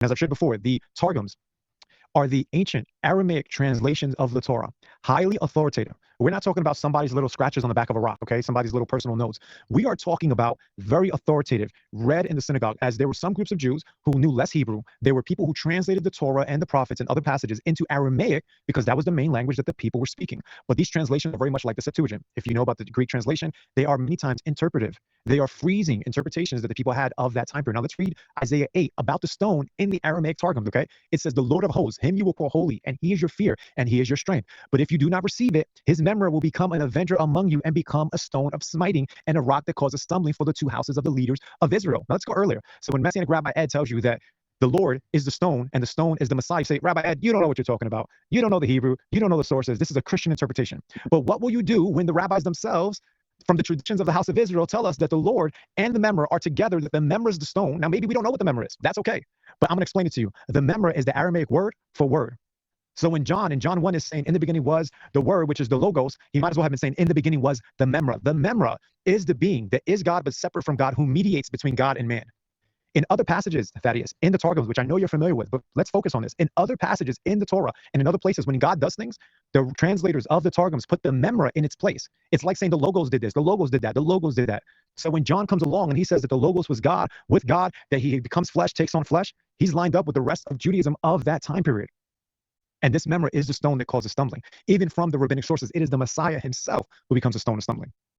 As I've shared before, the targums are the ancient Aramaic translations of the Torah, highly authoritative. We're not talking about somebody's little scratches on the back of a rock, okay? Somebody's little personal notes. We are talking about very authoritative, read in the synagogue, as there were some groups of Jews who knew less Hebrew. There were people who translated the Torah and the prophets and other passages into Aramaic because that was the main language that the people were speaking. But these translations are very much like the Septuagint. If you know about the Greek translation, they are many times interpretive. They are freezing interpretations that the people had of that time period. Now let's read Isaiah 8 about the stone in the Aramaic Targums, okay? It says, the Lord of hosts, him you will call holy, and he is your fear, and he is your strength. But if you do not receive it, his memra will become an avenger among you and become a stone of smiting and a rock that causes stumbling for the two houses of the leaders of Israel. Now let's go earlier. So when Messianic Rabbi Ed tells you that the Lord is the stone and the stone is the Messiah, you say, Rabbi Ed, you don't know what you're talking about. You don't know the Hebrew. You don't know the sources. This is a Christian interpretation. But what will you do when the rabbis themselves from the traditions of the house of Israel tell us that the Lord and the memra are together, that the memra is the stone? Now, maybe we don't know what the memra is. That's okay. But I'm going to explain it to you. The memra is the Aramaic word for word. So when John in John 1 is saying in the beginning was the word, which is the logos, he might as well have been saying in the beginning was the memra. The memra is the being that is God but separate from God, who mediates between God and man. In other passages, Thaddeus, in the Targums, which I know you're familiar with, but let's focus on this. In other passages in the Torah and in other places, when God does things, the translators of the Targums put the memra in its place. It's like saying the logos did this, the logos did that, the logos did that. So when John comes along and he says that the logos was God, with God, that he becomes flesh, takes on flesh, he's lined up with the rest of Judaism of that time period. And this memra is the stone that causes stumbling. Even from the rabbinic sources, it is the Messiah himself who becomes a stone of stumbling.